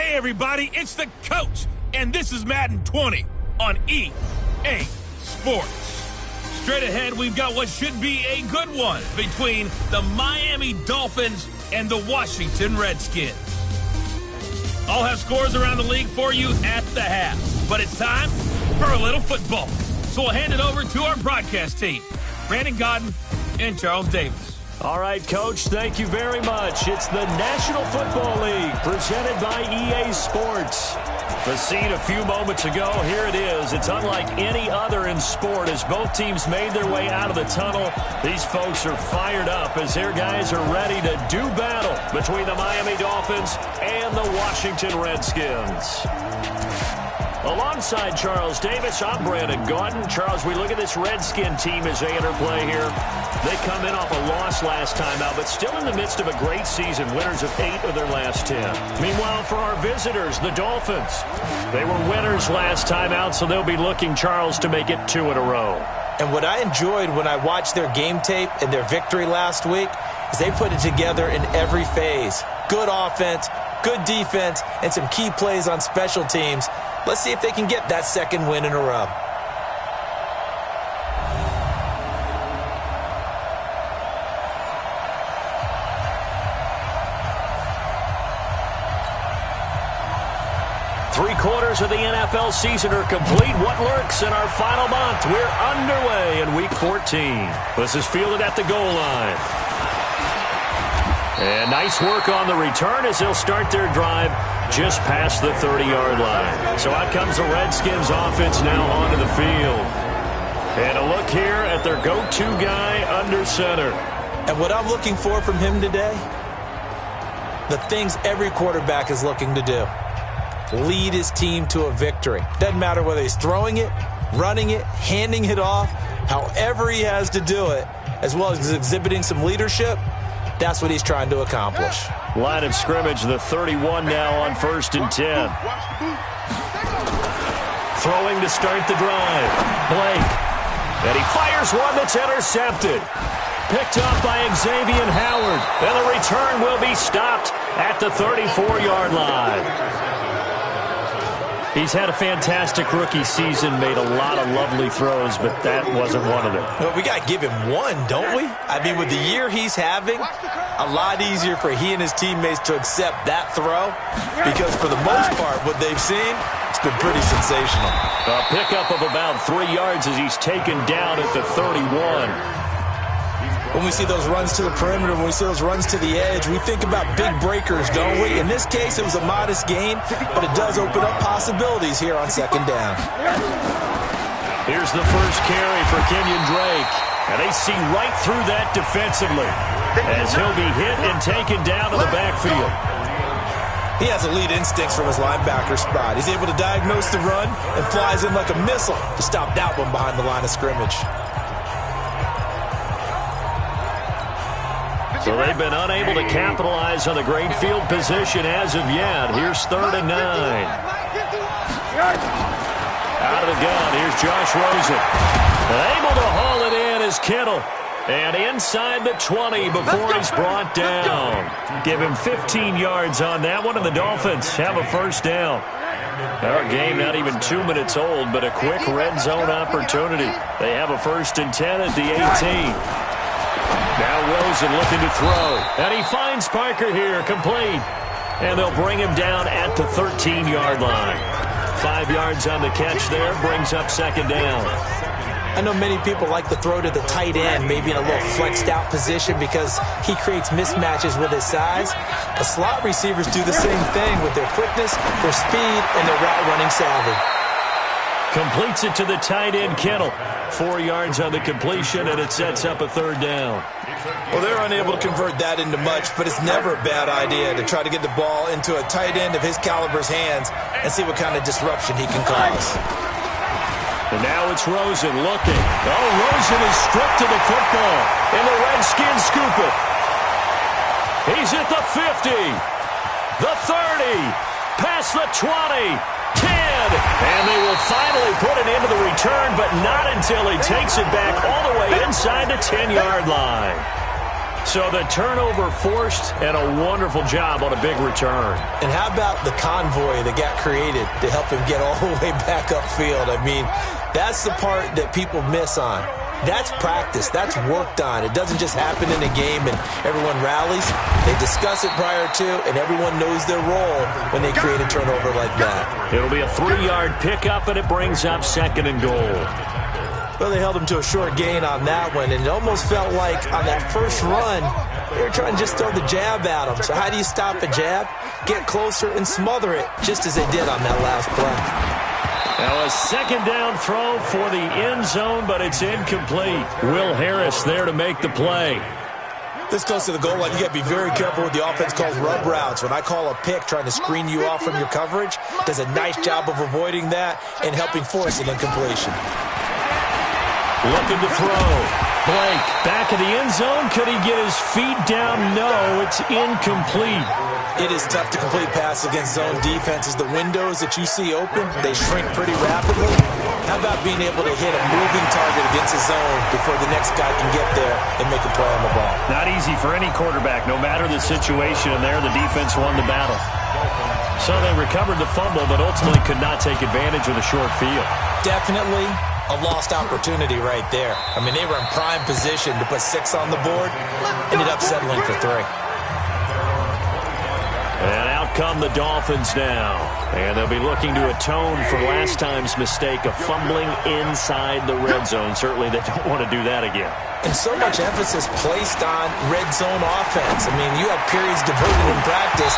Hey, everybody, it's the coach, and this is Madden 20 on EA Sports. Straight ahead, we've got what should be a good one between the Miami Dolphins and the Washington Redskins. I'll have scores around the league for you at the half, but it's time for a little football. So we'll hand it over to our broadcast team, Brandon Godden and Charles Davis. All right, Coach, thank you very much. It's the National Football League presented by EA Sports. The scene a few moments ago, here it is. It's unlike any other in sport as both teams made their way out of the tunnel. These folks are fired up as their guys are ready to do battle between the Miami Dolphins and the Washington Redskins. Alongside Charles Davis, I'm Brandon Gaudin. Charles, we look at this Redskin team as they enter play here. They come in off a loss last time out, but still in the midst of a great season, winners of 8 of their last 10. Meanwhile, for our visitors, the Dolphins, they were winners last time out, so they'll be looking, Charles, to make it 2 in a row. And what I enjoyed when I watched their game tape and their victory last week is they put it together in every phase. Good offense, good defense, and some key plays on special teams. Let's see if they can get that second win in a row. Three-quarters of the NFL season are complete. What lurks in our final month? We're underway in Week 14. This is fielded at the goal line. And nice work on the return as they'll start their drive just past the 30-yard line. So out comes the Redskins offense now onto the field. And a look here at their go-to guy under center. And what I'm looking for from him today, the things every quarterback is looking to do. Lead his team to a victory. Doesn't matter whether he's throwing it, running it, handing it off, however he has to do it, as well as exhibiting some leadership. That's what he's trying to accomplish. Line of scrimmage, the 31 now on 1st and 10. Throwing to start the drive. Blake. And he fires one that's intercepted. Picked up by Xavier Howard. And the return will be stopped at the 34-yard line. He's had a fantastic rookie season, made a lot of lovely throws, but that wasn't one of them. Well, we got to give him one, don't we? I mean, with the year he's having, a lot easier for he and his teammates to accept that throw because for the most part, what they've seen, it's been pretty sensational. A pickup of about 3 yards as he's taken down at the 31. When we see those runs to the perimeter, when we see those runs to the edge, we think about big breakers, don't we? In this case, it was a modest gain, but it does open up possibilities here on second down. Here's the first carry for Kenyon Drake. And they see right through that defensively as he'll be hit and taken down to the backfield. He has elite instincts from his linebacker spot. He's able to diagnose the run and flies in like a missile to stop that one behind the line of scrimmage. So they've been unable to capitalize on the great field position as of yet. Here's 3rd and 9. Out of the gun, here's Josh Rosen. Able to haul it in is Kittle. And inside the 20 before he's brought down. Give him 15 yards on that one, and the Dolphins have a first down. Our game not even 2 minutes old, but a quick red zone opportunity. They have a 1st and 10 at the 18. Now Rosen looking to throw. And he finds Parker here, complete. And they'll bring him down at the 13-yard line. 5 yards on the catch there, brings up second down. I know many people like to throw to the tight end, maybe in a little flexed out position because he creates mismatches with his size. The slot receivers do the same thing with their quickness, their speed, and their route running savvy. Completes it to the tight end, Kittle. 4 yards on the completion, and it sets up a 3rd down. Well, they're unable to convert that into much, but it's never a bad idea to try to get the ball into a tight end of his caliber's hands and see what kind of disruption he can cause. And now it's Rosen looking. Oh, Rosen is stripped to the football, and the Redskins scoop it. He's at the 50, the 30, past the 20, 10, and they will finally put it into the return, but not until he takes it back all the way inside the 10-yard line. So the turnover forced and a wonderful job on a big return. And how about the convoy that got created to help him get all the way back upfield? I mean, that's the part that people miss on. That's practice. That's worked on. It doesn't just happen in a game and everyone rallies. They discuss it prior to, and everyone knows their role when they create a turnover like that. It'll be a 3-yard pickup, and it brings up 2nd and goal. Well, they held him to a short gain on that one, and it almost felt like on that first run, they were trying to just throw the jab at him. So how do you stop a jab? Get closer and smother it, just as they did on that last play. Now a 2nd down throw for the end zone, but it's incomplete. Will Harris there to make the play. This goes to the goal line. You got to be very careful with the offense calls rub routes. When I call a pick trying to screen you off from your coverage, does a nice job of avoiding that and helping force an incompletion. Looking to throw. Blake back in the end zone. Could he get his feet down? No, it's incomplete. It is tough to complete passes against zone defenses. The windows that you see open, they shrink pretty rapidly. How about being able to hit a moving target against a zone before the next guy can get there and make a play on the ball? Not easy for any quarterback, no matter the situation, and there the defense won the battle. So they recovered the fumble, but ultimately could not take advantage of the short field. Definitely a lost opportunity right there. I mean, they were in prime position to put 6 on the board, ended up settling for 3. And out come the Dolphins now. And they'll be looking to atone for last time's mistake of fumbling inside the red zone. Certainly they don't want to do that again. And so much emphasis placed on red zone offense. I mean, you have periods devoted in practice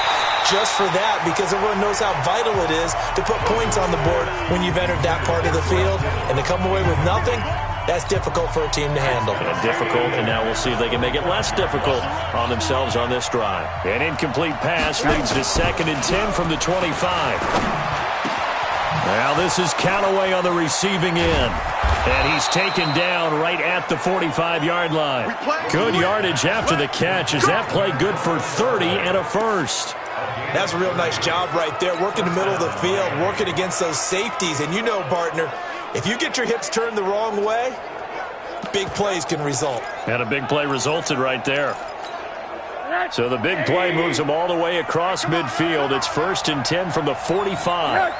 just for that because everyone knows how vital it is to put points on the board when you've entered that part of the field. And to come away with nothing, that's difficult for a team to handle. Difficult, and now we'll see if they can make it less difficult on themselves on this drive. An incomplete pass leads to 2nd and 10 from the 25. Now this is Callaway on the receiving end. And he's taken down right at the 45-yard line. Good yardage after the catch. Is that play good for 30 and a first? That's a real nice job right there, working the middle of the field, working against those safeties. And you know, partner, if you get your hips turned the wrong way, big plays can result. And a big play resulted right there. So the big play moves them all the way across midfield. It's 1st and 10 from the 45.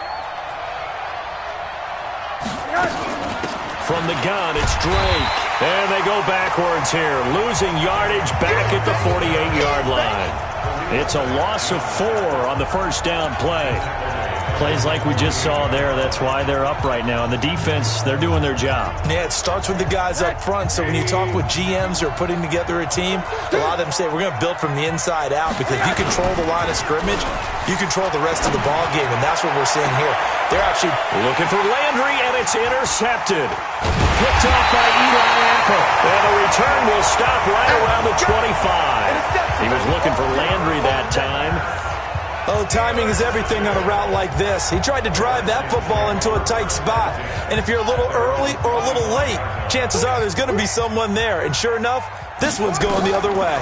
From the gun, it's Drake. And they go backwards here, losing yardage back at the 48-yard line. It's a loss of 4 on the first down play. Plays like we just saw there, that's why they're up right now. And the defense, they're doing their job. Yeah, it starts with the guys up front. So when you talk with GMs who are putting together a team, a lot of them say we're going to build from the inside out because if you control the line of scrimmage, you control the rest of the ball game, and that's what we're seeing here. They're actually looking for Landry, and it's intercepted. Picked off by Eli Apple. And the return will stop right around the 25. He was looking for Landry that time. Oh, timing is everything on a route like this. He tried to drive that football into a tight spot. And if you're a little early or a little late, chances are there's going to be someone there. And sure enough, this one's going the other way.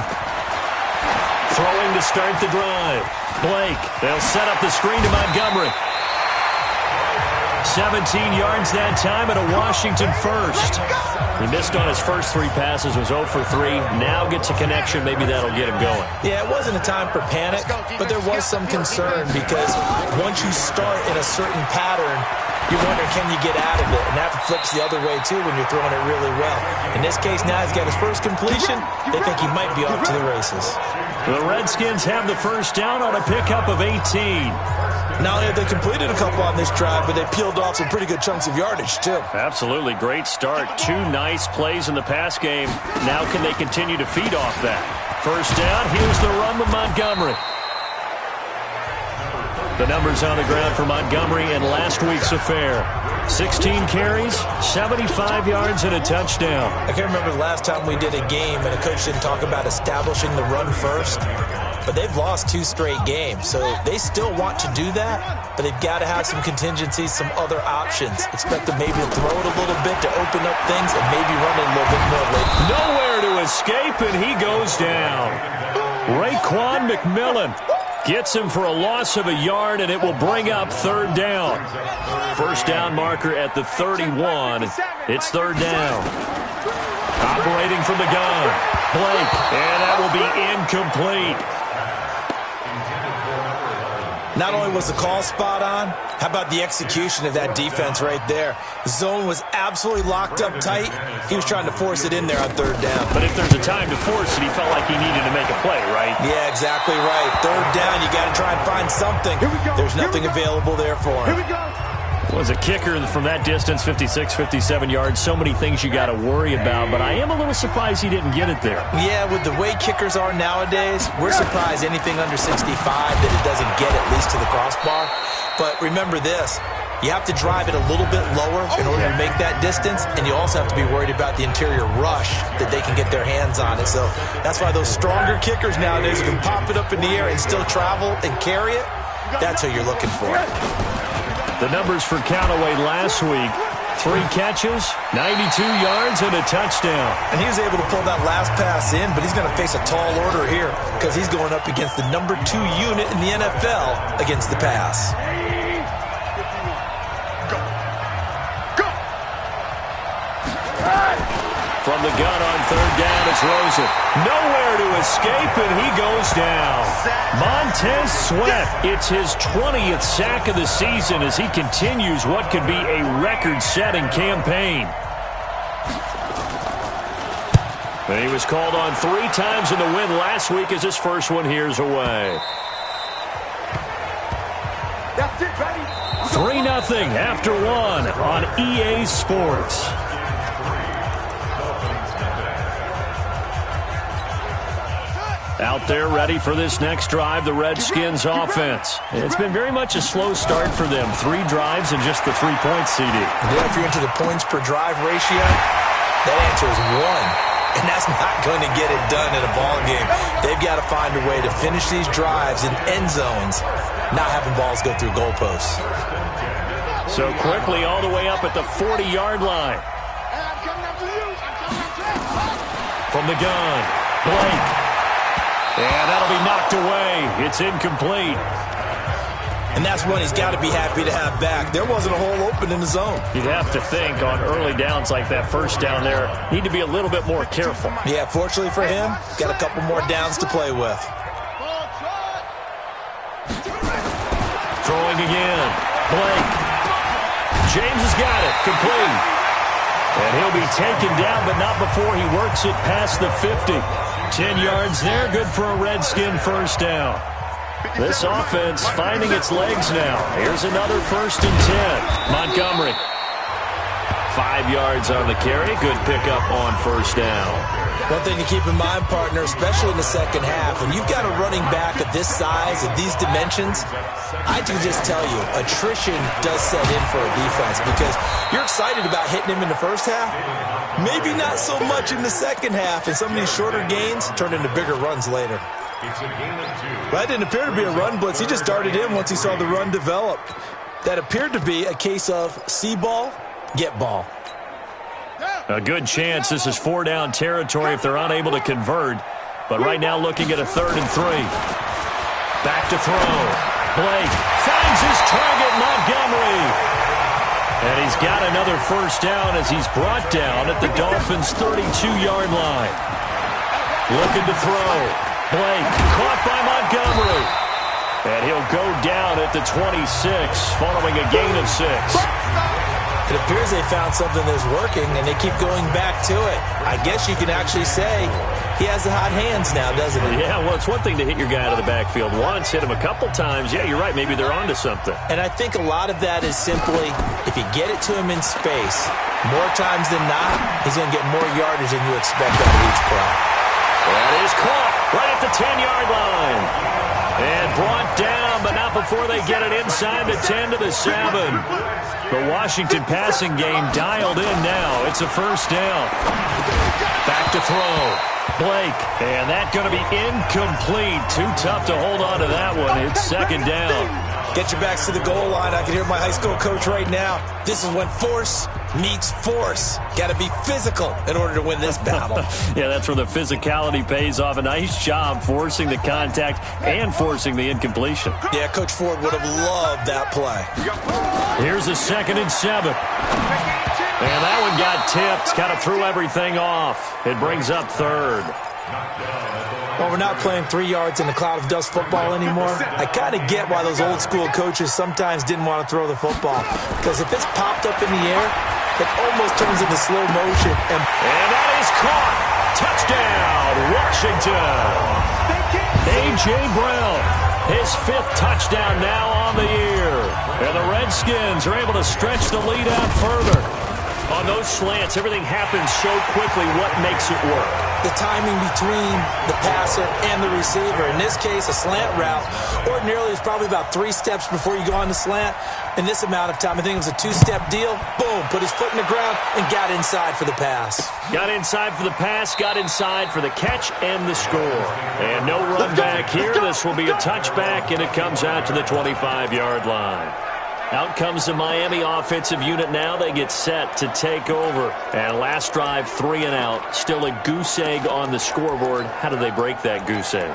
Throwing to start the drive. Blake, they'll set up the screen to Montgomery. 17 yards that time and a Washington first. He missed on his first 3 passes, was 0 for 3. Now gets a connection. Maybe that'll get him going. Yeah, it wasn't a time for panic, but there was some concern because once you start in a certain pattern, you wonder, can you get out of it? And that flips the other way, too, when you're throwing it really well. In this case, now he's got his first completion. They think he might be off to the races. The Redskins have the first down on a pickup of 18. Not only have they completed a couple on this drive, but they peeled off some pretty good chunks of yardage, too. Absolutely. Great start. 2 nice plays in the pass game. Now can they continue to feed off that? First down. Here's the run with Montgomery. The numbers on the ground for Montgomery in last week's affair. 16 carries, 75 yards, and a touchdown. I can't remember the last time we did a game and a coach didn't talk about establishing the run first. But they've lost 2 straight games, so they still want to do that, but they've got to have some contingencies, some other options. Expect them maybe to throw it a little bit to open up things and maybe run it a little bit more late. Nowhere to escape, and he goes down. Raekwon McMillan gets him for a loss of a yard, and it will bring up 3rd down. First down marker at the 31. It's 3rd down. Operating from the gun. Blake, and that will be incomplete. Not only was the call spot on, how about the execution of that defense right there? The zone was absolutely locked up tight. He was trying to force it in there on third down. But if there's a time to force it, he felt like he needed to make a play, right? Yeah, exactly right. Third down, you got to try and find something. There's nothing available there for him. Here we go. Was a kicker from that distance, 56, 57 yards. So many things you got to worry about, but I am a little surprised he didn't get it there. Yeah, with the way kickers are nowadays, we're surprised anything under 65 that it doesn't get at least to the crossbar. But remember this, you have to drive it a little bit lower in order to make that distance, and you also have to be worried about the interior rush that they can get their hands on it. So that's why those stronger kickers nowadays who can pop it up in the air and still travel and carry it, that's who you're looking for. The numbers for Callaway last week, 3 catches, 92 yards, and a touchdown. And he was able to pull that last pass in, but he's going to face a tall order here because he's going up against the number 2 unit in the NFL against the pass. From the gun on third down, it's Rosen. Nowhere to escape, and he goes down. Montez Sweat, it's his 20th sack of the season as he continues what could be a record-setting campaign. And he was called on 3 times in the win last week as his first one here's away. That's it, baby. 3-0 after 1 on EA Sports. Out there ready for this next drive, the Redskins offense. It's been very much a slow start for them. 3 drives and just the 3 points, CD. Yeah, if you're into the points per drive ratio, that answer is 1. And that's not going to get it done in a ball game. They've got to find a way to finish these drives in end zones, not having balls go through goalposts. So quickly all the way up at the 40-yard line. From the gun, Blake. And that'll be knocked away. It's incomplete. And that's one he's got to be happy to have back. There wasn't a hole open in the zone. You'd have to think on early downs like that first down there, need to be a little bit more careful. Yeah, fortunately for him, got a couple more downs to play with. Throwing again. Blake. James has got it. Complete. And he'll be taken down, but not before he works it past the 50. 10 yards there, good for a Redskin first down. This offense finding its legs now. Here's another 1st and 10. Montgomery. 5 yards on the carry. Good pickup on first down. One thing to keep in mind, partner, especially in the second half, when you've got a running back of this size, of these dimensions, I can just tell you, attrition does set in for a defense because you're excited about hitting him in the first half. Maybe not so much in the second half, and some of these shorter gains turn into bigger runs later. That didn't appear to be a run blitz. He just darted in once he saw the run develop. That appeared to be a case of see ball, get ball. A good chance this is 4-down territory if they're unable to convert. But right now looking at a 3rd and 3. Back to throw. Blake finds his target, Montgomery. And he's got another first down as he's brought down at the Dolphins' 32-yard line. Looking to throw. Blake caught by Montgomery. And he'll go down at the 26 following a gain of 6. It appears they found something that's working, and they keep going back to it. I guess you can actually say he has the hot hands now, doesn't he? Yeah, well, it's one thing to hit your guy out of the backfield once, hit him a couple times. Yeah, you're right. Maybe they're onto something. And I think a lot of that is simply if you get it to him in space, more times than not, he's going to get more yardage than you expect out of each play. That is caught right at the 10-yard line. And brought down, but not before they get it inside the 10 to the 7. The Washington passing game dialed in now. It's a first down. Back to throw. Blake. And that going to be incomplete. Too tough to hold on to that one. It's 2nd down. Get your backs to the goal line. I can hear my high school coach right now. This is when force meets force. Got to be physical in order to win this battle. Yeah, that's where the physicality pays off. A nice job forcing the contact and forcing the incompletion. Yeah, Coach Ford would have loved that play. Here's a 2nd and 7. And that one got tipped. Kind of threw everything off. It brings up 3rd. Well, we're not playing 3 yards in a cloud of dust football anymore. I kind of get why those old school coaches sometimes didn't want to throw the football. Because if it's popped up in the air, it almost turns into slow motion. And that is caught. Touchdown, Washington. A.J. Brown, his 5th touchdown now on the year. And the Redskins are able to stretch the lead out further. On those slants, everything happens so quickly. What makes it work? The timing between the passer and the receiver. In this case, a slant route. Ordinarily, it's probably about 3 steps before you go on the slant. In this amount of time, I think it was a 2-step deal. Boom, put his foot in the ground and got inside for the pass. Got inside for the pass, got inside for the catch and the score. And no run back here. This will be a touchback, and it comes out to the 25-yard line. Out comes the Miami offensive unit now. They get set to take over. And last drive, 3 and out. Still a goose egg on the scoreboard. How do they break that goose egg?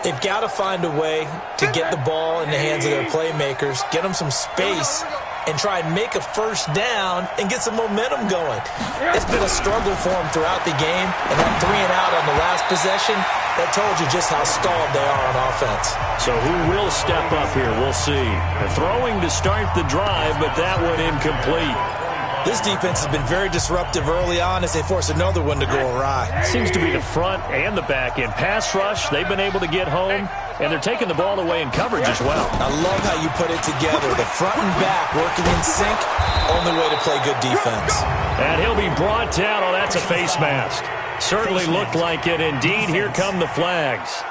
They've got to find a way to get the ball in the hands of their playmakers, get them some space, and try and make a first down and get some momentum going. It's been a struggle for them throughout the game, and that 3 and out on the last possession, that told you just how stalled they are on offense. So who will step up here? We'll see. They're throwing to start the drive, but that one incomplete. This defense has been very disruptive early on as they force another one to go awry. It seems to be the front and the back end. Pass rush, they've been able to get home, and they're taking the ball away in coverage as well. I love how you put it together. The front and back working in sync, only way to play good defense. And he'll be brought down. Oh, that's a face mask. Certainly looked like it. Indeed, here come the flags.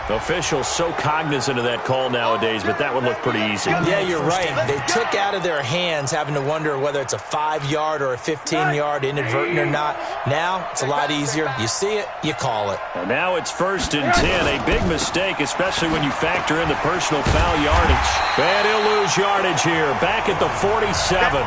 The officials so cognizant of that call nowadays, but that would look pretty easy. Yeah, you're right. They took out of their hands having to wonder whether it's a 5-yard or a 15-yard inadvertent or not. Now, it's a lot easier. You see it, you call it. And now it's 1st and 10. A big mistake, especially when you factor in the personal foul yardage. And he'll lose yardage here. Back at the 47.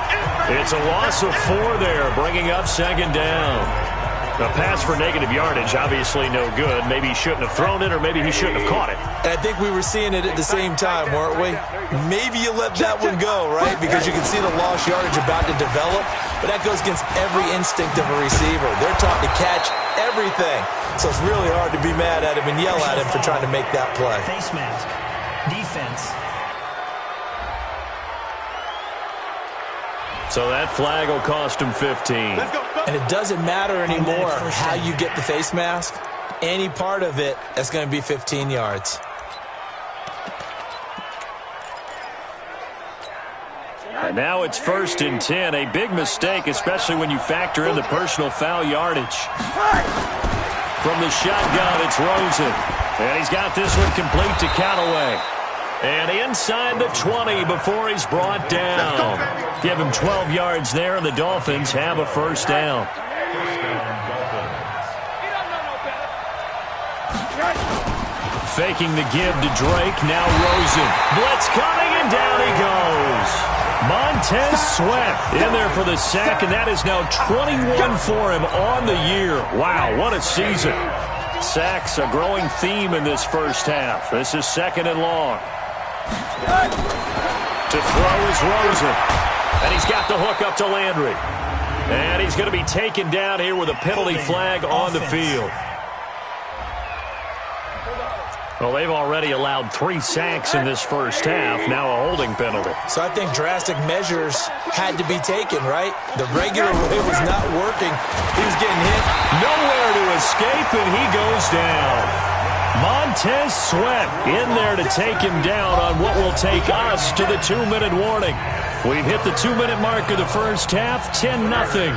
It's a loss of 4 there, bringing up 2nd down. A pass for negative yardage, obviously no good. Maybe he shouldn't have thrown it, or maybe he shouldn't have caught it. And I think we were seeing it at the same time, weren't we? Maybe you let that one go, right? Because you can see the lost yardage about to develop. But that goes against every instinct of a receiver. They're taught to catch everything. So it's really hard to be mad at him and yell at him for trying to make that play. Face mask. Defense. So that flag will cost him 15. And it doesn't matter anymore how you get the face mask. Any part of it, that's going to be 15 yards. And now it's 1st and 10. A big mistake, especially when you factor in the personal foul yardage. From the shotgun, it's Rosen. And he's got this one complete to Callaway. And inside the 20 before he's brought down. Give him 12 yards there, and the Dolphins have a first down. Faking the give to Drake. Now Rosen. Blitz coming, and down he goes. Montez Sweat in there for the sack, and that is now 21 for him on the year. Wow, what a season. Sacks a growing theme in this first half. This is 2nd and long. To throw is Rosen. And he's got the hook up to Landry. And he's going to be taken down here with a penalty flag on the field. Well, they've already allowed 3 sacks in this first half. Now a holding penalty. So I think drastic measures had to be taken, right? The regular way was not working. He was getting hit. Nowhere to escape, and he goes down. Montez Sweat in there to take him down on what will take us to the 2-minute warning. We've hit the 2-minute mark of the first half, 10-0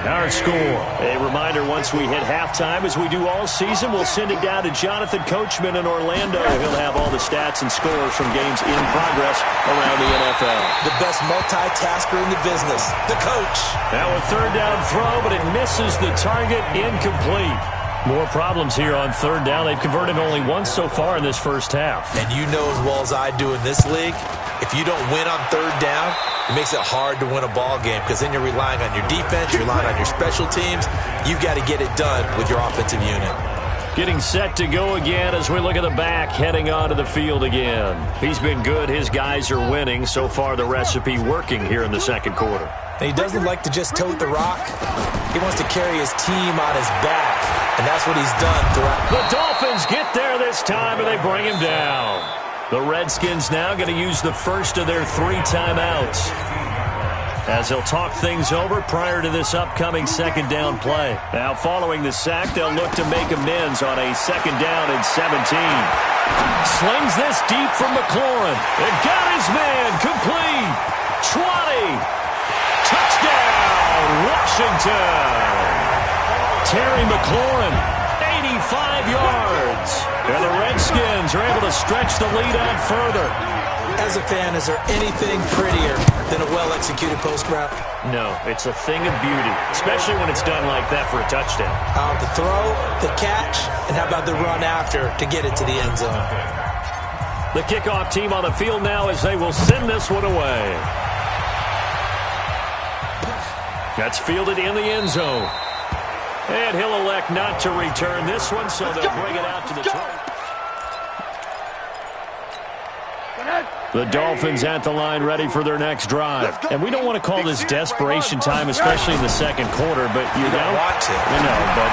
our score. A reminder, once we hit halftime, as we do all season, we'll send it down to Jonathan Coachman in Orlando. He'll have all the stats and scores from games in progress around the NFL. The best multitasker in the business, the coach. Now a 3rd down throw, but it misses the target, incomplete. More problems here on 3rd down. They've converted only once so far in this first half. And you know as well as I do in this league, if you don't win on 3rd down, it makes it hard to win a ball game because then you're relying on your defense, you're relying on your special teams. You've got to get it done with your offensive unit. Getting set to go again as we look at the back, heading onto the field again. He's been good. His guys are winning. So far, the recipe working here in the 2nd quarter. And he doesn't like to just tote the rock. He wants to carry his team on his back, and that's what he's done throughout. The Dolphins get there this time, and they bring him down. The Redskins now going to use the first of their 3 timeouts, as they'll talk things over prior to this upcoming second down play. Now, following the sack, they'll look to make amends on a second down and 17. Slings this deep from McLaurin. It got his man complete. 20. Touchdown, Washington. Terry McLaurin, 85 yards. And the Redskins are able to stretch the lead out further. As a fan, is there anything prettier than a well-executed post route? No, it's a thing of beauty, especially when it's done like that for a touchdown. How about the throw, the catch, and how about the run after to get it to the end zone? The kickoff team on the field now as they will send this one away. That's fielded in the end zone. And he'll elect not to return this one, so they'll bring it out to the 20. The Dolphins at the line ready for their next drive. And we don't want to call this desperation time, especially in the second quarter, but you're down. Want to. I know, but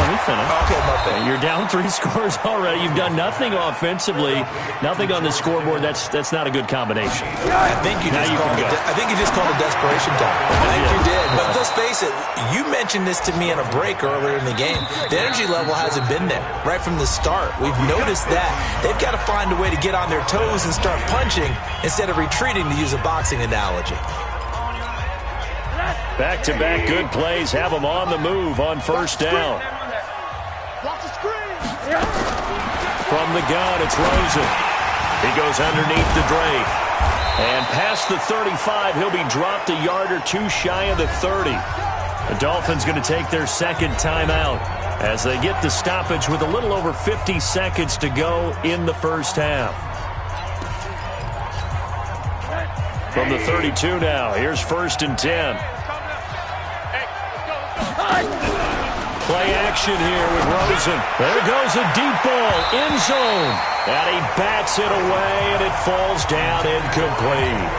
let me finish. Okay, my bad. You're down 3 scores already. You've done nothing offensively, nothing on the scoreboard. That's not a good combination. I think you just called it desperation time. I think you did. But let's face it, you mentioned this to me in a break earlier in the game. The energy level hasn't been there right from the start. We've noticed that. They've got to find a way to get on their toes and start punching instead of retreating, to use a boxing analogy. Back-to-back good plays have them on the move on first down. From the gun, it's Rosen. He goes underneath the Drake. And past the 35, he'll be dropped a yard or 2 shy of the 30. The Dolphins going to take their second timeout as they get the stoppage with a little over 50 seconds to go in the first half. From the 32 now, here's 1st and 10. Play action here with Rosen. There goes a deep ball, end zone. And he bats it away, and it falls down incomplete.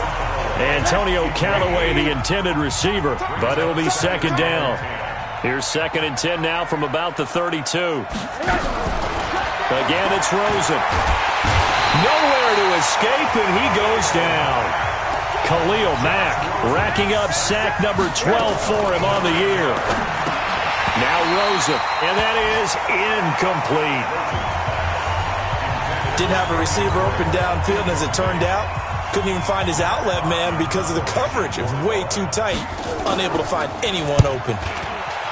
Antonio Callaway, the intended receiver, but it'll be second down. Here's 2nd and 10 now from about the 32. Again, it's Rosen. Nowhere to escape, and he goes down. Khalil Mack racking up sack number 12 for him on the year. Now Rosen, and that is incomplete. Didn't have a receiver open downfield, and as it turned out, couldn't even find his outlet man because of the coverage. It was way too tight, unable to find anyone open.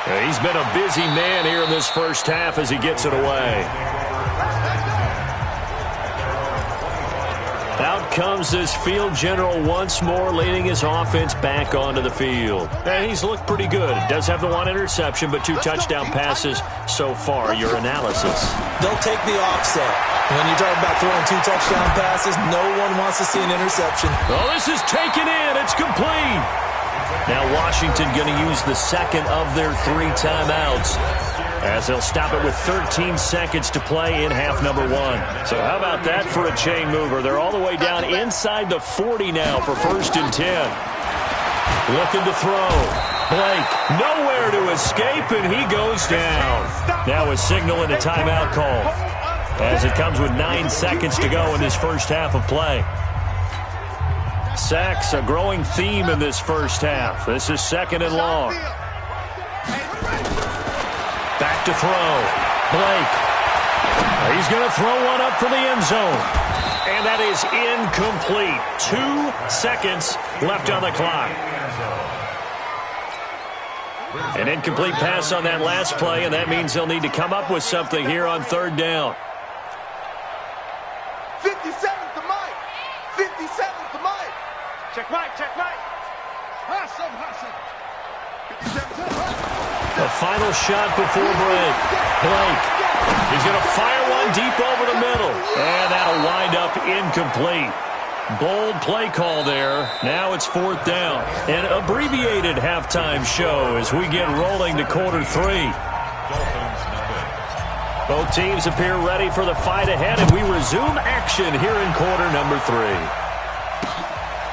Yeah, he's been a busy man here in this first half as he gets it away. Out comes this field general once more, leading his offense back onto the field. And he's looked pretty good. Does have the 1 interception, but 2 touchdown passes so far. Your analysis? They'll take the offset. When you talk about throwing 2 touchdown passes, no one wants to see an interception. Oh, this is taken in. It's complete. Now Washington going to use the second of their 3 timeouts, as they'll stop it with 13 seconds to play in half number 1. So how about that for a chain mover? They're all the way down inside the 40 now for 1st and 10. Looking to throw. Blake, nowhere to escape, and he goes down. Now a signal and a timeout call, as it comes with 9 seconds to go in this first half of play. Sacks, a growing theme in this first half. This is 2nd and long. Back to throw. Blake. He's going to throw one up for the end zone. And that is incomplete. 2 seconds left on the clock. An incomplete pass on that last play, and that means they'll need to come up with something here on 3rd down. 50 seconds to Mike. 50 seconds to Mike. Check Mike, check Mike. Hassan. 50 seconds to Mike. The final shot before break. Blake. He's going to fire one deep over the middle. And that'll wind up incomplete. Bold play call there. Now it's 4th down. An abbreviated halftime show as we get rolling to quarter 3. Both teams appear ready for the fight ahead, and we resume action here in quarter number 3.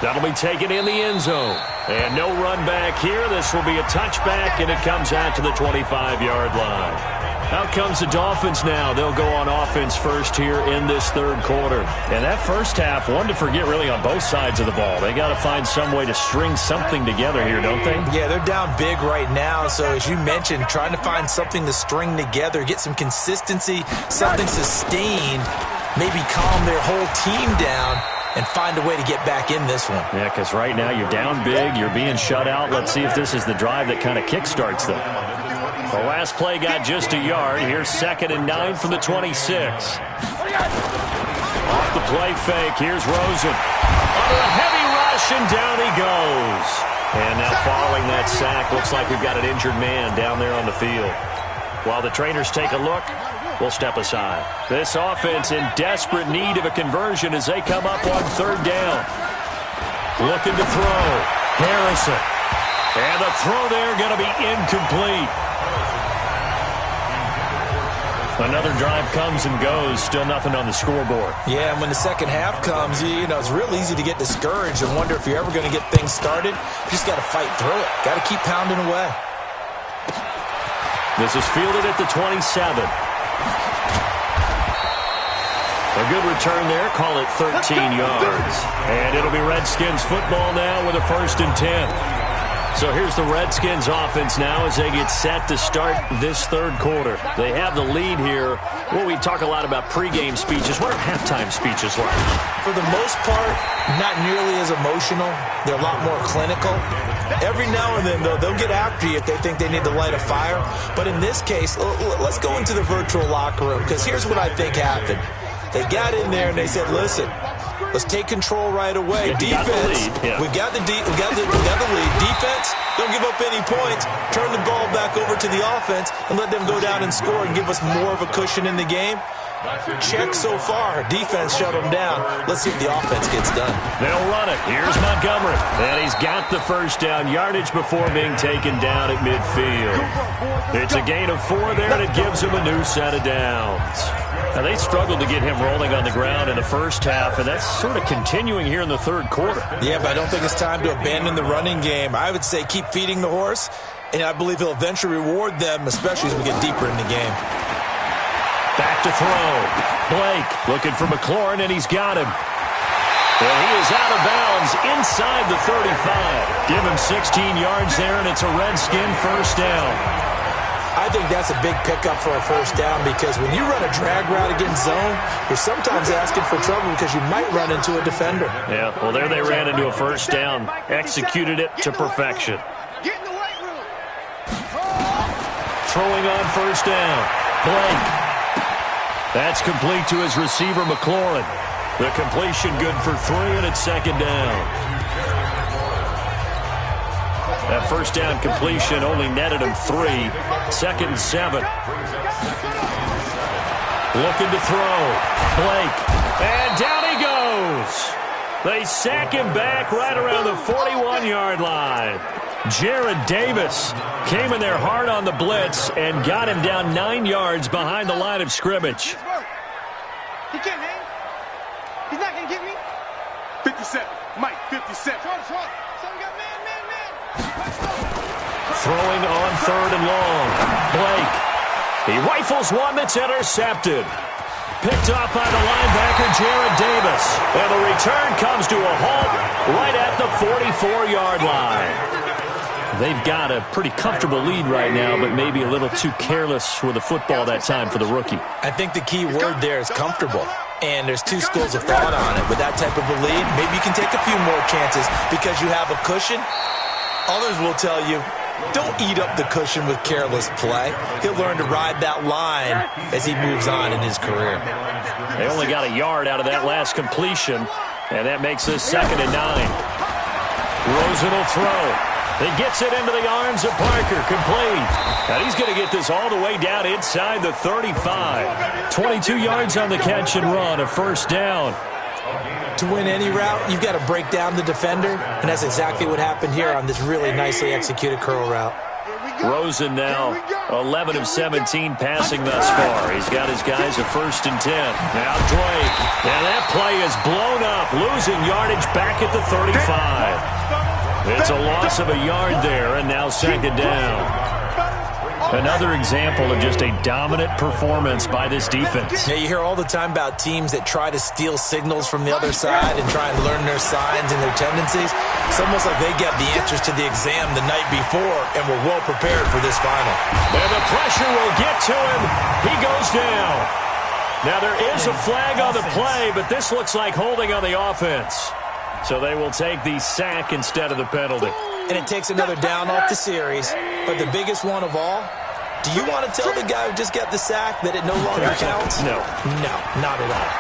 That'll be taken in the end zone. And no run back here. This will be a touchback, and it comes out to the 25-yard line. Out comes the Dolphins now. They'll go on offense first here in this third quarter. And that first half, one to forget really on both sides of the ball. They got to find some way to string something together here, don't they? Yeah, they're down big right now. So as you mentioned, trying to find something to string together, get some consistency, something sustained, maybe calm their whole team down and find a way to get back in this one. Yeah, because right now you're down big, you're being shut out. Let's see if this is the drive that kind of kickstarts them. The last play got just a yard. Here's 2nd and 9 from the 26. Off the play fake. Here's Rosen. Under a heavy rush, and down he goes. And now following that sack, looks like we've got an injured man down there on the field. While the trainers take a look, we'll step aside. This offense in desperate need of a conversion as they come up on 3rd down. Looking to throw. Harrison. And the throw there going to be incomplete. Another drive comes and goes. Still nothing on the scoreboard. Yeah, and when the second half comes, you know, it's real easy to get discouraged and wonder if you're ever going to get things started. You just got to fight through it. Got to keep pounding away. This is fielded at the 27. A good return there. Call it 13 yards. And it'll be Redskins football now with a 1st and 10. So here's the Redskins offense now as they get set to start this third quarter. They have the lead here. Well, we talk a lot about pregame speeches. What are halftime speeches like? For the most part, not nearly as emotional. They're a lot more clinical. Every now and then, though, they'll get after you if they think they need to light a fire. But in this case, let's go into the virtual locker room, because here's what I think happened. They got in there and they said, listen, let's take control right away. Defense, we got the lead. Defense, don't give up any points. Turn the ball back over to the offense and let them go down and score and give us more of a cushion in the game. Check so far. Defense shut them down. Let's see if the offense gets done. They'll run it. Here's Montgomery. And he's got the first down yardage before being taken down at midfield. It's a gain of 4 there, and it gives him a new set of downs. Now, they struggled to get him rolling on the ground in the first half, and that's sort of continuing here in the third quarter. Yeah, but I don't think it's time to abandon the running game. I would say keep feeding the horse, and I believe he'll eventually reward them, especially as we get deeper in the game. Back to throw. Blake looking for McLaurin, and he's got him. And he is out of bounds inside the 35. Give him 16 yards there, and it's a Redskin first down. I think that's a big pickup for a first down, because when you run a drag route against zone, you're sometimes asking for trouble because you might run into a defender. Yeah, well, there they ran into a first down. Executed it to perfection. Get in the weight room. Throwing on first down. Blake. That's complete to his receiver, McLaurin. The completion good for 3, and it's 2nd down. That first down completion only netted him 3. 2nd and 7. Looking to throw. Blake. And down he goes. They sack him back right around the 41-yard line. Jared Davis came in there hard on the blitz and got him down 9 yards behind the line of scrimmage. He can't hang. He's not going to get me. 57. Mike, 57. Throwing on 3rd and long. Blake. He rifles one that's intercepted. Picked off by the linebacker, Jared Davis. And the return comes to a halt right at the 44-yard line. They've got a pretty comfortable lead right now, but maybe a little too careless with the football that time for the rookie. I think the key word there is comfortable. And there's 2 schools of thought on it. With that type of a lead, maybe you can take a few more chances because you have a cushion. Others will tell you, don't eat up the cushion with careless play. He'll learn to ride that line as he moves on in his career. They only got a yard out of that last completion, and that makes this 2nd and 9. Rosen will throw. He gets it into the arms of Parker, complete. And he's going to get this all the way down inside the 35. 22 yards on the catch and run, a first down. To win any route, you've got to break down the defender, and that's exactly what happened here on this really nicely executed curl route. Rosen now 11 of 17 passing thus far. He's got his guys a 1st and 10. Now Drake. And that play is blown up, losing yardage back at the 35. It's a loss of a yard there, and now second down. Another example of just a dominant performance by this defense. Yeah, you hear all the time about teams that try to steal signals from the other side and try and learn their signs and their tendencies. It's almost like they get the answers to the exam the night before and were well prepared for this final. And the pressure will get to him. He goes down. Now there is a flag on the play, but this looks like holding on the offense. So they will take the sack instead of the penalty. And it takes another down off the series. But the biggest one of all, do you want to tell the guy who just got the sack that it no longer counts? No. No, not at all.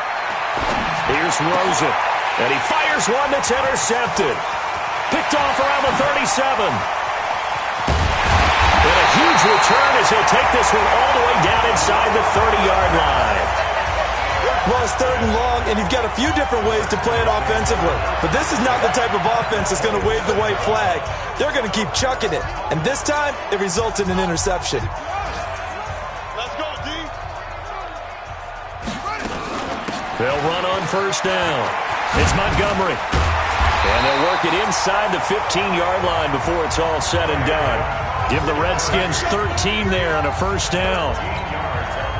Here's Rosen. And he fires one that's intercepted. Picked off around the 37. And a huge return as he'll take this one all the way down inside the 30-yard line. Well, it's third and long, and you've got a few different ways to play it offensively. But this is not the type of offense that's going to wave the white flag. They're going to keep chucking it. And this time, it results in an interception. Let's go, D. They'll run on first down. It's Montgomery. And they'll work it inside the 15-yard line before it's all said and done. Give the Redskins 13 there on a first down.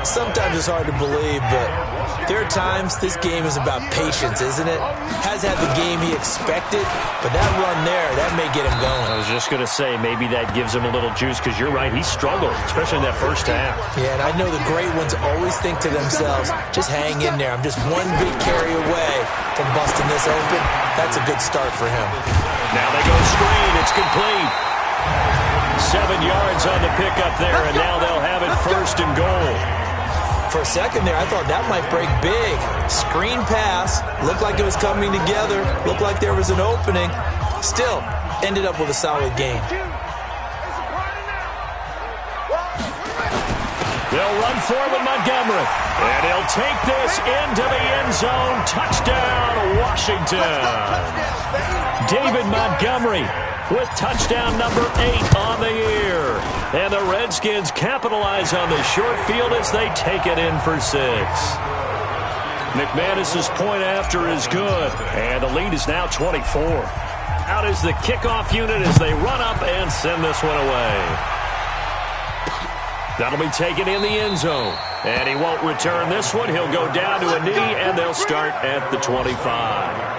Sometimes it's hard to believe, but there are times this game is about patience, isn't it? Has had the game he expected, but that run there, that may get him going. I was just going to say, maybe that gives him a little juice, because you're right, he struggled, especially in that first half. Yeah, and I know the great ones always think to themselves, just hang in there. I'm just one big carry away from busting this open. That's a good start for him. Now they go screen. It's complete. 7 yards on the pickup there, and now they'll have it first and goal. For a second there, I thought that might break big. Screen pass. Looked like it was coming together. Looked like there was an opening. Still, ended up with a solid game. They'll run forward with Montgomery. And he'll take this into the end zone. Touchdown, Washington. David Montgomery with touchdown number 8 on the year. And the Redskins capitalize on the short field as they take it in for 6. McManus's point after is good. And the lead is now 24. Out is the kickoff unit as they run up and send this one away. That'll be taken in the end zone. And he won't return this one. He'll go down to a knee, and they'll start at the 25.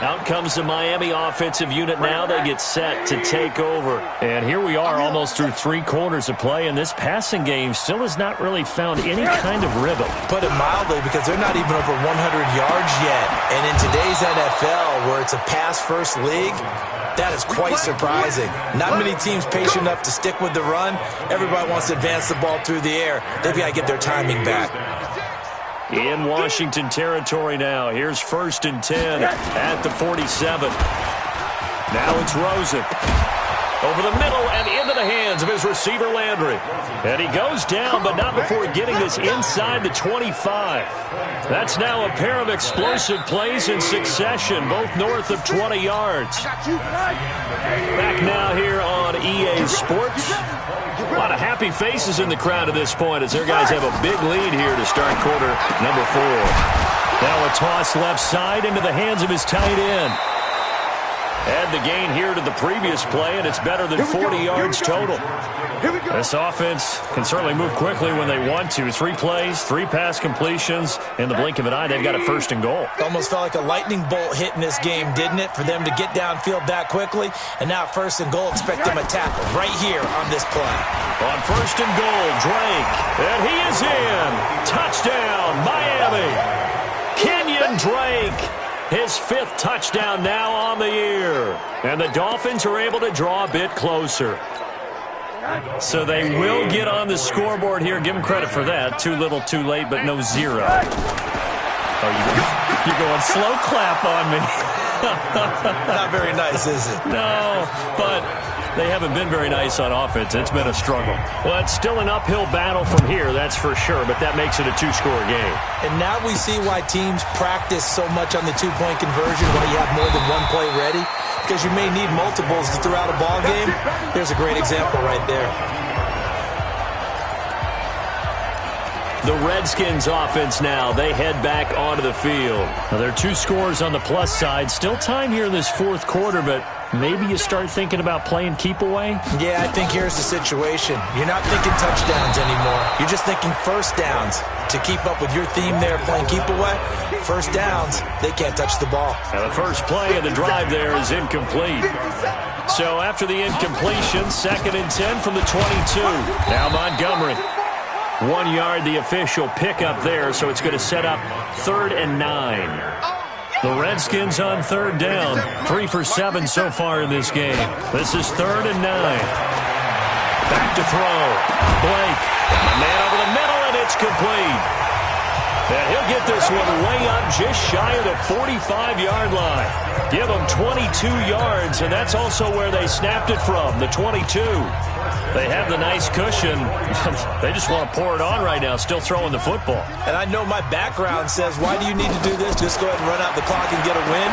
Out comes the Miami offensive unit now. They get set to take over. And here we are almost through 3 quarters of play, and this passing game still has not really found any kind of rhythm. Put it mildly, because they're not even over 100 yards yet. And in today's NFL, where it's a pass-first league, that is quite surprising. Not many teams patient enough to stick with the run. Everybody wants to advance the ball through the air. They've got to get their timing back. In Washington territory now. Here's first and 10 at the 47. Now it's Rosen. Over the middle and into the hands of his receiver, Landry. And he goes down, but not before getting this inside the 25. That's now a pair of explosive plays in succession, both north of 20 yards. Back now here on EA Sports. A lot of happy faces in the crowd at this point as their guys have a big lead here to start quarter number 4. Now a toss left side into the hands of his tight end. Add the gain here to the previous play, and it's better than 40 yards total. This offense can certainly move quickly when they want to. 3 plays, 3 pass completions. In the blink of an eye, they've got it first and goal. Almost felt like a lightning bolt hit in this game, didn't it? For them to get downfield that quickly. And now first and goal, expect them to tackle right here on this play. On first and goal, Drake. And he is in. Touchdown, Miami. Kenyon Drake. His 5th touchdown now on the year. And the Dolphins are able to draw a bit closer. So they will get on the scoreboard here. Give them credit for that. Too little, too late, but no 0. Oh, you're going slow clap on me. Not very nice, is it? No, but they haven't been very nice on offense. It's been a struggle. Well, it's still an uphill battle from here, that's for sure, but that makes it a 2-score game. And now we see why teams practice so much on the 2-point conversion, why you have more than one play ready, because you may need multiples to throw out a ball game. There's a great example right there. The Redskins offense now, they head back onto the field. Well, there are 2 scores on the plus side. Still time here in this fourth quarter, but maybe you start thinking about playing keep away? Yeah, I think here's the situation. You're not thinking touchdowns anymore. You're just thinking first downs. To keep up with your theme there, playing keep away, first downs, they can't touch the ball. Now the first play of the drive there is incomplete. So after the incompletion, 2nd and 10 from the 22. Now Montgomery. 1 yard, the official pickup there, so it's going to set up 3rd and 9. The Redskins on 3rd down. 3 for 7 so far in this game. This is 3rd and 9. Back to throw. Blake. A man over the middle, and it's complete. And he'll get this one way up just shy of the 45-yard line. Give them 22 yards, and that's also where they snapped it from, the 22. They have the nice cushion. They just want to pour it on right now, still throwing the football. And I know my background says, why do you need to do this? Just go ahead and run out the clock and get a win.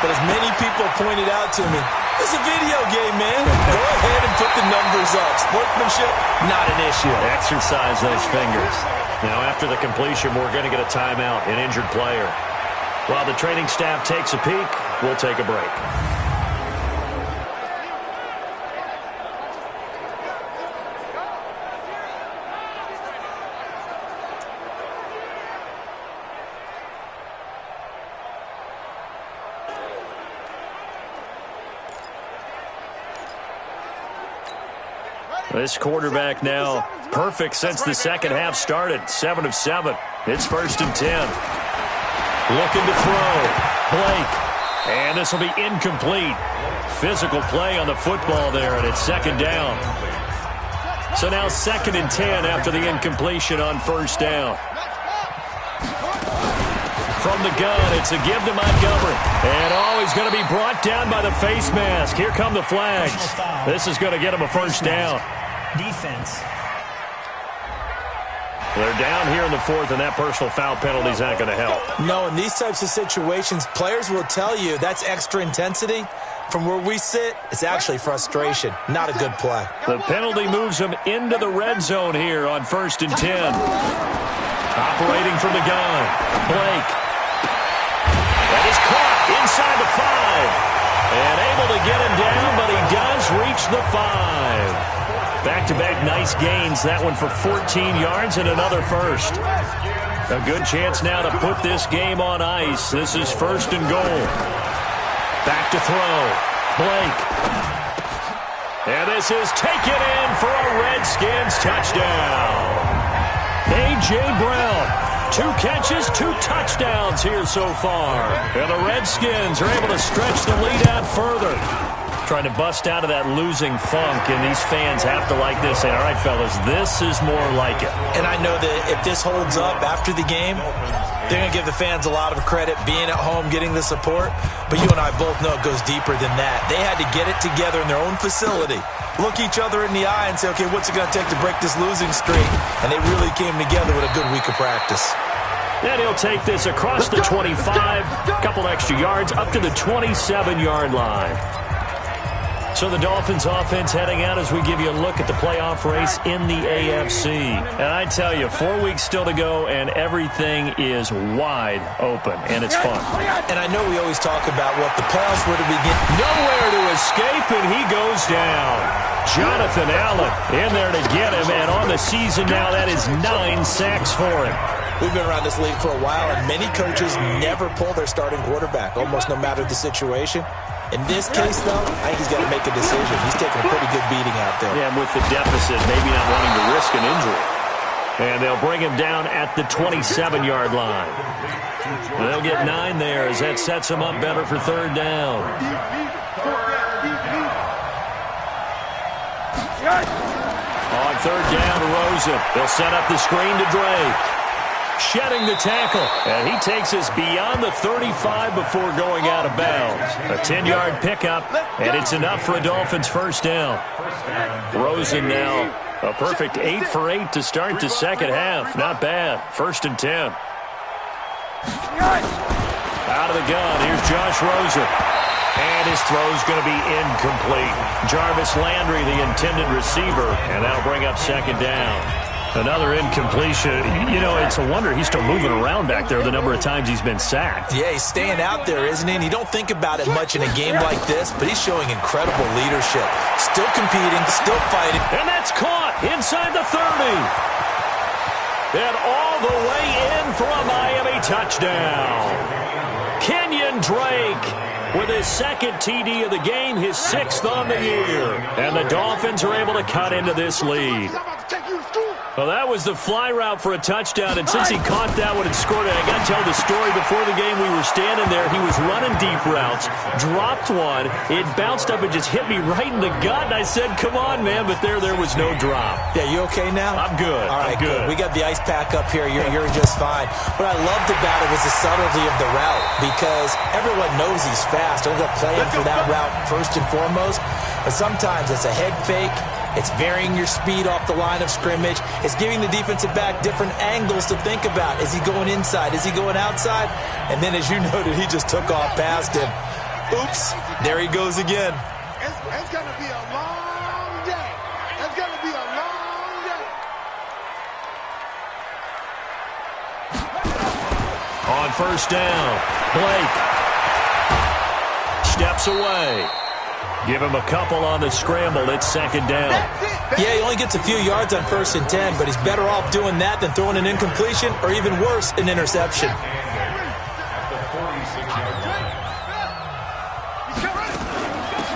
But as many people pointed out to me, it's a video game, man. Go ahead and put the numbers up. Sportsmanship, not an issue. Exercise those fingers. Now, after the completion, we're going to get a timeout, an injured player. While the training staff takes a peek, we'll take a break. This quarterback now perfect since the second half started. 7 of 7. It's 1st and 10. Looking to throw. Blake. And this will be incomplete. Physical play on the football there, and it's 2nd down. So now 2nd and 10 after the incompletion on 1st down. From the gun, it's a give to Montgomery. And he's going to be brought down by the face mask. Here come the flags. This is going to get him a 1st down. Defense. They're down here in the 4th, and that personal foul penalty is not going to help. No, in these types of situations, players will tell you that's extra intensity. From where we sit, it's actually frustration. Not a good play. The penalty moves him into the red zone here on 1st and 10. Operating from the gun. Blake. That is caught inside the 5. And able to get him down, but he does reach the 5. Back-to-back nice gains. That one for 14 yards and another 1st. A good chance now to put this game on ice. This is 1st and goal. Back to throw. Blake. And this is taken in for a Redskins touchdown. A.J. Brown. 2 catches, 2 touchdowns here so far. And the Redskins are able to stretch the lead out further. Trying to bust out of that losing funk, and these fans have to like this. And all right, fellas, this is more like it. And I know that if this holds up after the game, they're going to give the fans a lot of credit, being at home, getting the support. But you and I both know it goes deeper than that. They had to get it together in their own facility, look each other in the eye and say, okay, what's it going to take to break this losing streak? And they really came together with a good week of practice. Then he'll take this across the 25, a couple extra yards, up to the 27-yard line. So the Dolphins offense heading out as we give you a look at the playoff race in the AFC. And I tell you, 4 weeks still to go, and everything is wide open, and it's fun. And I know we always talk about, well, if the playoffs were to begin. Nowhere to escape, and he goes down. Jonathan Allen in there to get him, and on the season now, that is 9 sacks for him. We've been around this league for a while, and many coaches never pull their starting quarterback, almost no matter the situation. In this case, though, I think he's got to make a decision. He's taking a pretty good beating out there. Yeah, and with the deficit, maybe not wanting to risk an injury. And they'll bring him down at the 27-yard line. They'll get 9 there as that sets him up better for 3rd down. On 3rd down, Rosen. They'll set up the screen to Drake. Shedding the tackle, and he takes us beyond the 35 before going out of bounds. A 10-yard pickup, and it's enough for a Dolphins 1st down. Rosen now a perfect 8 for 8 to start the second half. Not bad. 1st and 10. Out of the gun, here's Josh Rosen. And his throw's going to be incomplete. Jarvis Landry, the intended receiver, and that'll bring up 2nd down. Another incompletion. You know, it's a wonder he's still moving around back there the number of times he's been sacked. Yeah, he's staying out there, isn't he? And you don't think about it much in a game like this, but he's showing incredible leadership. Still competing, still fighting. And that's caught inside the 30. And all the way in for a Miami touchdown. Kenyon Drake with his second TD of the game, his 6th on the year. And the Dolphins are able to cut into this lead. Well, that was the fly route for a touchdown, and since he caught that one and scored it, I got to tell the story. Before the game, we were standing there. He was running deep routes, dropped one. It bounced up and just hit me right in the gut, and I said, come on, man, but there was no drop. Yeah, you okay now? I'm good. All right, I'm good. We got the ice pack up here. You're just fine. What I loved about it was the subtlety of the route, because everyone knows he's fast. They're going to play him for that route first and foremost, but sometimes it's a head fake. It's varying your speed off the line of scrimmage. It's giving the defensive back different angles to think about. Is he going inside? Is he going outside? And then, as you noted, he just took off past him. Oops, there he goes again. It's going to be a long day. It's going to be a long day. On first down, Blake steps away. Give him a couple on the scramble. It's second down. Yeah, he only gets a few yards on 1st and 10, but he's better off doing that than throwing an incompletion or, even worse, an interception.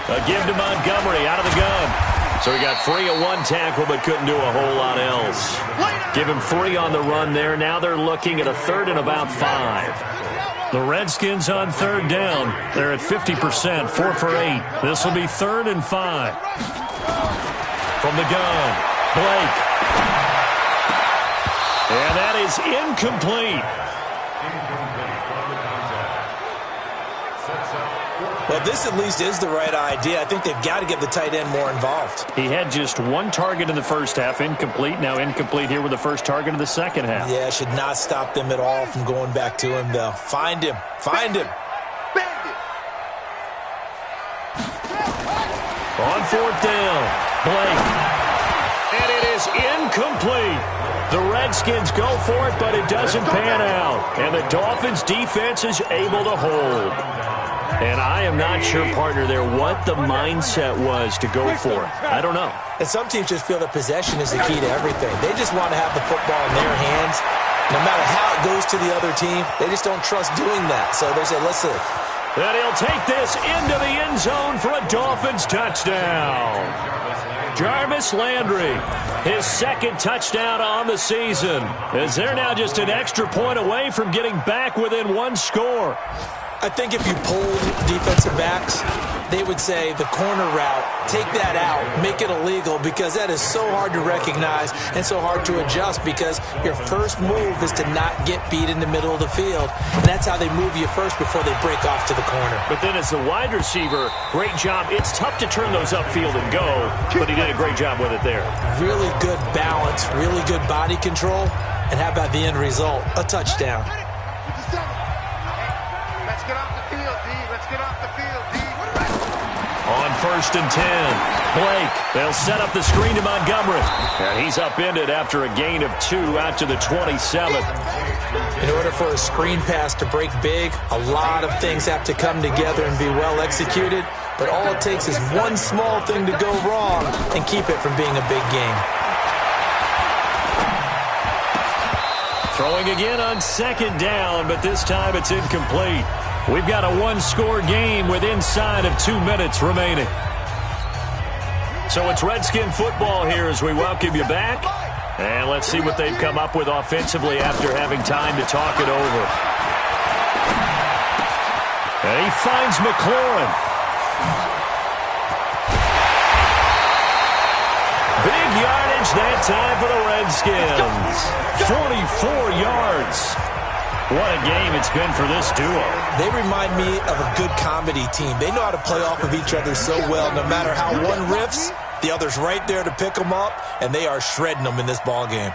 A give to Montgomery out of the gun. So he got free of one tackle but couldn't do a whole lot else. Give him 3 on the run there. Now they're looking at a 3rd and about 5. The Redskins on 3rd down. They're at 50%, 4 for 8. This will be 3rd and 5. From the gun, Blake. And that is incomplete. Well, this at least is the right idea. I think they've got to get the tight end more involved. He had just 1 target in the first half, incomplete. Now incomplete here with the first target of the second half. Yeah, should not stop them at all from going back to him, though. Find him. Find him. On 4th down, Blake. And it is incomplete. The Redskins go for it, but it doesn't pan out. And the Dolphins defense is able to hold. And I am not sure, partner, there what the mindset was to go for it. I don't know. And some teams just feel that possession is the key to everything. They just want to have the football in their hands. No matter how it goes to the other team, they just don't trust doing that. So they say, listen. And he'll take this into the end zone for a Dolphins touchdown. Jarvis Landry, his 2nd touchdown on the season, as they're now just an extra point away from getting back within 1 score. I think if you polled defensive backs, they would say the corner route, take that out, make it illegal, because that is so hard to recognize and so hard to adjust, because your first move is to not get beat in the middle of the field. And that's how they move you first before they break off to the corner. But then as the wide receiver, great job. It's tough to turn those upfield and go, but he did a great job with it there. Really good balance, really good body control, and how about the end result? A touchdown. On 1st and 10, Blake. They'll set up the screen to Montgomery. And he's upended after a gain of 2 out to the 27. In order for a screen pass to break big, a lot of things have to come together and be well executed. But all it takes is one small thing to go wrong and keep it from being a big game. Throwing again on 2nd down, but this time it's incomplete. We've got a 1-score game with inside of 2 minutes remaining. So it's Redskin football here as we welcome you back. And let's see what they've come up with offensively after having time to talk it over. And he finds McLaurin. Big yardage that time for the Redskins. 44 yards. What a game it's been for this duo. They remind me of a good comedy team. They know how to play off of each other so well. No matter how one riffs, the other's right there to pick them up, and they are shredding them in this ball game.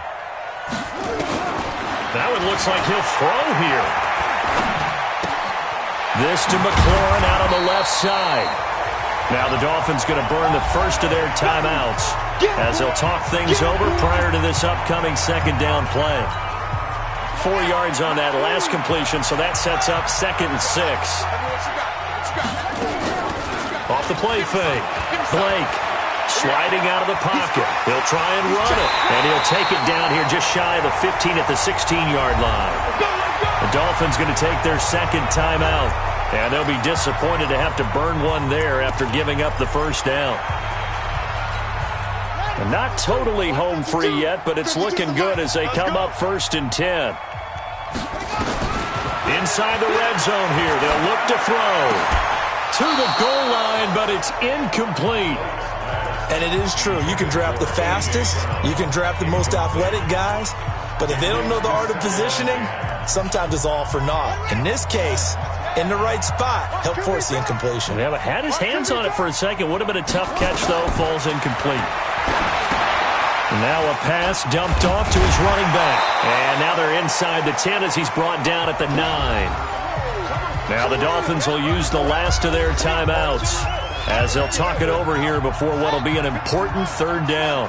That one looks like he'll throw here. This to McLaurin out on the left side. Now the Dolphins going to burn the first of their timeouts as they'll talk things over prior to this upcoming second down play. 4 yards on that last completion, so that sets up 2nd and 6. Off the play fake. Blake sliding out of the pocket. He'll try and run it, and he'll take it down here just shy of the 15 at the 16-yard line. The Dolphins going to take their second timeout, and they'll be disappointed to have to burn one there after giving up the first down. And not totally home free yet, but it's looking good as they come up 1st and 10. Inside the red zone here, they'll look to throw to the goal line, but it's incomplete. And it is true. You can draft the fastest. You can draft the most athletic guys. But if they don't know the art of positioning, sometimes it's all for naught. In this case, in the right spot, help force the incompletion. Yeah, but had his hands on it for a second. Would have been a tough catch, though. Falls incomplete. And now a pass dumped off to his running back. And now they're inside the 10 as he's brought down at the 9. Now the Dolphins will use the last of their timeouts as they'll talk it over here before what will be an important 3rd down.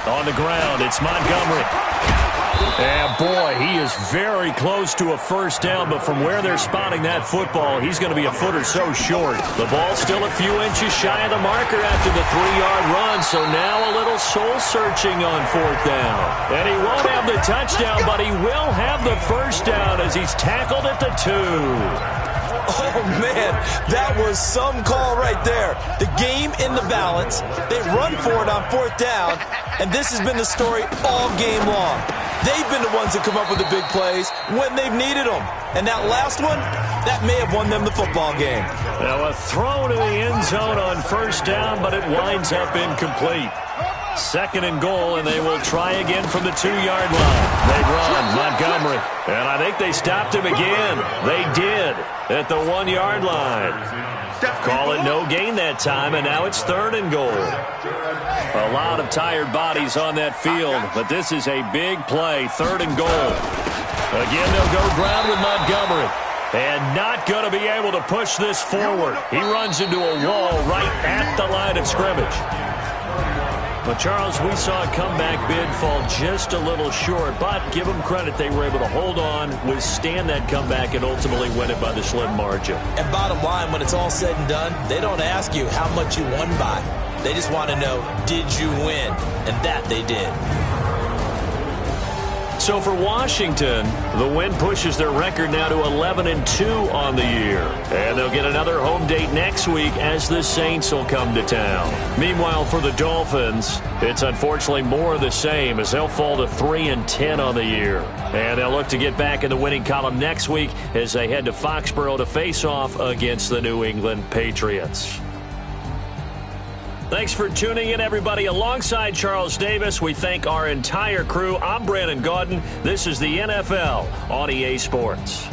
On the ground, it's Montgomery. And boy, he is very close to a first down, but from where they're spotting that football, he's going to be a foot or so short. The ball's still a few inches shy of the marker after the 3-yard run, so now a little soul-searching on 4th down. And he won't have the touchdown, but he will have the first down as he's tackled at the 2. Oh, man, that was some call right there. The game in the balance. They run for it on 4th down, and this has been the story all game long. They've been the ones that come up with the big plays when they've needed them. And that last one, that may have won them the football game. Now a throw to the end zone on 1st down, but it winds up incomplete. 2nd and goal, and they will try again from the 2-yard line. They run, Montgomery, and I think they stopped him again. They did at the 1-yard line. Call it no gain that time, and now it's 3rd and goal. A lot of tired bodies on that field, but this is a big play, 3rd and goal. Again, they'll go ground with Montgomery, and not going to be able to push this forward. He runs into a wall right at the line of scrimmage. But, Charles, we saw a comeback bid fall just a little short, but give them credit. They were able to hold on, withstand that comeback, and ultimately win it by the slim margin. And bottom line, when it's all said and done, they don't ask you how much you won by. They just want to know, did you win? And that they did. So for Washington, the win pushes their record now to 11-2 on the year. And they'll get another home date next week as the Saints will come to town. Meanwhile, for the Dolphins, it's unfortunately more of the same as they'll fall to 3-10 on the year. And they'll look to get back in the winning column next week as they head to Foxborough to face off against the New England Patriots. Thanks for tuning in, everybody. Alongside Charles Davis, we thank our entire crew. I'm Brandon Gaudin. This is the NFL on EA Sports.